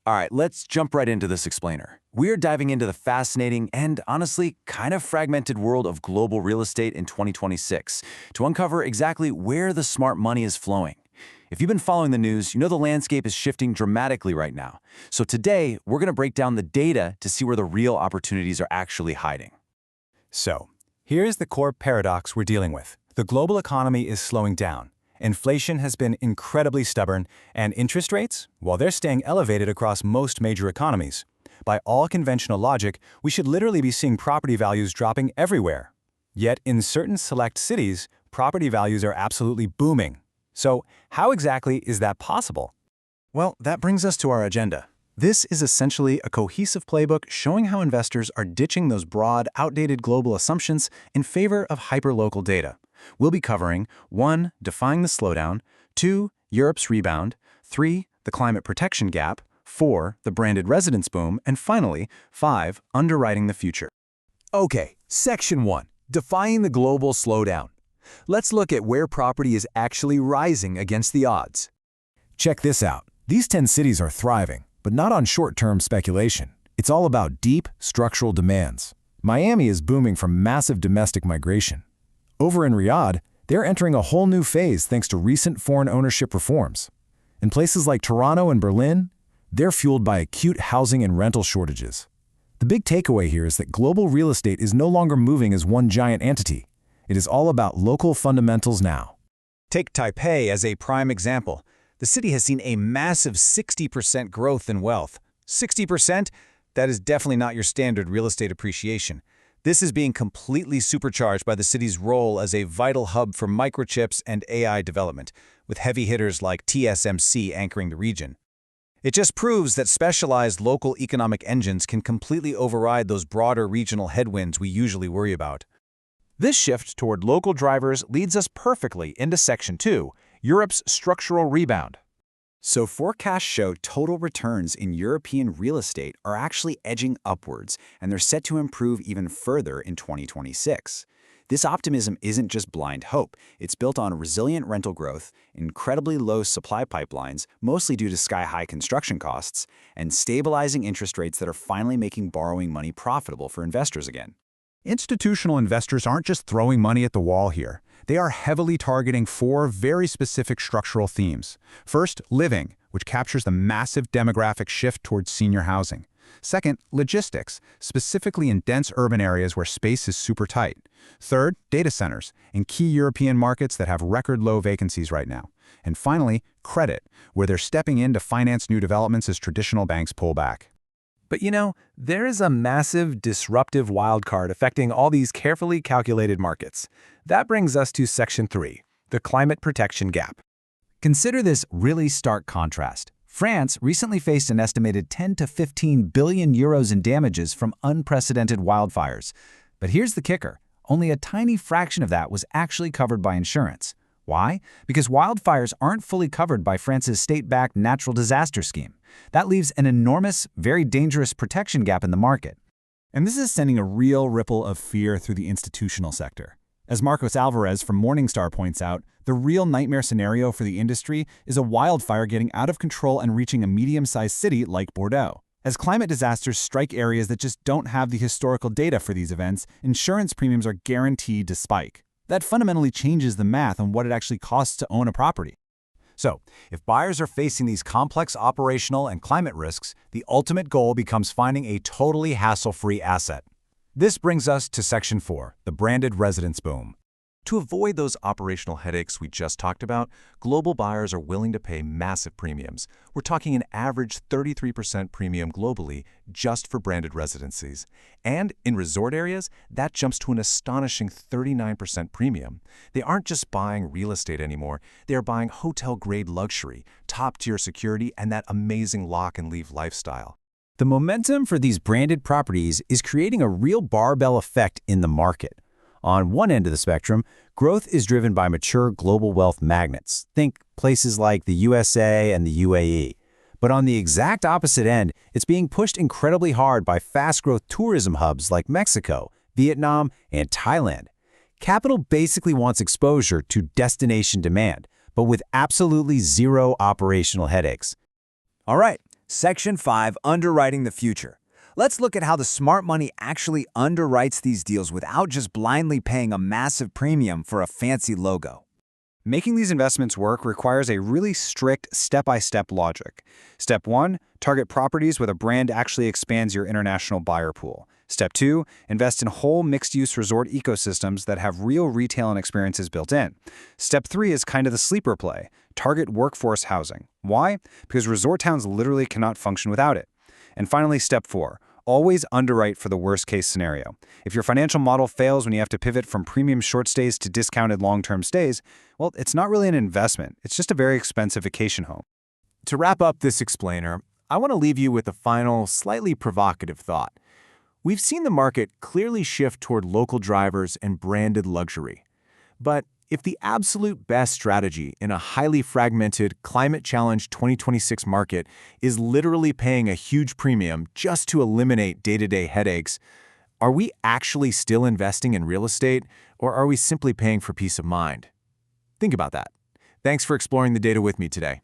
All right, let's jump right into this explainer. We're diving into the fascinating and honestly kind of fragmented world of global real estate in 2026 to uncover exactly where the smart money is flowing. If you've been following the news, you know the landscape is shifting dramatically right now. So today, we're going to break down the data to see where the real opportunities are actually hiding. So, here's the core paradox we're dealing with. The global economy is slowing down. Inflation has been incredibly stubborn, and interest rates, well, they're staying elevated across most major economies. By all conventional logic, we should literally be seeing property values dropping everywhere. Yet, in certain select cities, property values are absolutely booming. So, how exactly is that possible? Well, that brings us to our agenda. This is essentially a cohesive playbook showing how investors are ditching those broad, outdated global assumptions in favor of hyperlocal data. We'll be covering 1. Defying the slowdown, 2. Europe's rebound, 3. The climate protection gap, 4. The branded residence boom, and finally, 5. Underwriting the future. Okay, Section 1. Defying the global slowdown. Let's look at where property is actually rising against the odds. Check this out. These 10 cities are thriving, but not on short-term speculation. It's all about deep, structural demands. Miami is booming from massive domestic migration. Over in Riyadh, they're entering a whole new phase thanks to recent foreign ownership reforms. In places like Toronto and Berlin, they're fueled by acute housing and rental shortages. The big takeaway here is that global real estate is no longer moving as one giant entity. It is all about local fundamentals now. Take Taipei as a prime example. The city has seen a massive 60% growth in wealth. 60%? That is definitely not your standard real estate appreciation. This is being completely supercharged by the city's role as a vital hub for microchips and AI development, with heavy hitters like TSMC anchoring the region. It just proves that specialized local economic engines can completely override those broader regional headwinds we usually worry about. This shift toward local drivers leads us perfectly into Section 2, Europe's structural rebound. So forecasts show total returns in European real estate are actually edging upwards, and they're set to improve even further in 2026. This optimism isn't just blind hope. It's built on resilient rental growth, incredibly low supply pipelines, mostly due to sky-high construction costs, and stabilizing interest rates that are finally making borrowing money profitable for investors again. Institutional investors aren't just throwing money at the wall here. They are heavily targeting 4 very specific structural themes. First, living, which captures the massive demographic shift towards senior housing. Second, logistics, specifically in dense urban areas where space is super tight. Third, data centers, in key European markets that have record low vacancies right now. And finally, credit, where they're stepping in to finance new developments as traditional banks pull back. But you know, there is a massive disruptive wildcard affecting all these carefully calculated markets. That brings us to Section 3, the climate protection gap. Consider this really stark contrast. France recently faced an estimated 10 to 15 billion euros in damages from unprecedented wildfires. But here's the kicker. Only a tiny fraction of that was actually covered by insurance. Why? Because wildfires aren't fully covered by France's state-backed natural disaster scheme. That leaves an enormous, very dangerous protection gap in the market. And this is sending a real ripple of fear through the institutional sector. As Marcos Alvarez from Morningstar points out, the real nightmare scenario for the industry is a wildfire getting out of control and reaching a medium-sized city like Bordeaux. As climate disasters strike areas that just don't have the historical data for these events, insurance premiums are guaranteed to spike. That fundamentally changes the math on what it actually costs to own a property. So, if buyers are facing these complex operational and climate risks, the ultimate goal becomes finding a totally hassle-free asset. This brings us to Section 4, the branded residence boom. To avoid those operational headaches we just talked about, global buyers are willing to pay massive premiums. We're talking an average 33% premium globally just for branded residencies. And in resort areas, that jumps to an astonishing 39% premium. They aren't just buying real estate anymore, they are buying hotel-grade luxury, top-tier security, and that amazing lock-and-leave lifestyle. The momentum for these branded properties is creating a real barbell effect in the market. On one end of the spectrum, growth is driven by mature global wealth magnets. Think places like the USA and the UAE. But on the exact opposite end, it's being pushed incredibly hard by fast-growth tourism hubs like Mexico, Vietnam, and Thailand. Capital basically wants exposure to destination demand, but with absolutely zero operational headaches. All right, Section 5, Underwriting the Future. Let's look at how the smart money actually underwrites these deals without just blindly paying a massive premium for a fancy logo. Making these investments work requires a really strict step-by-step logic. Step 1, target properties where the brand actually expands your international buyer pool. Step 2, invest in whole mixed-use resort ecosystems that have real retail and experiences built in. Step 3 is kind of the sleeper play. Target workforce housing. Why? Because resort towns literally cannot function without it. And finally, step 4. Always underwrite for the worst-case scenario. If your financial model fails when you have to pivot from premium short stays to discounted long-term stays, well, it's not really an investment. It's just a very expensive vacation home. To wrap up this explainer, I want to leave you with a final, slightly provocative thought. We've seen the market clearly shift toward local drivers and branded luxury. But if the absolute best strategy in a highly fragmented, climate-challenged 2026 market is literally paying a huge premium just to eliminate day-to-day headaches, are we actually still investing in real estate, or are we simply paying for peace of mind? Think about that. Thanks for exploring the data with me today.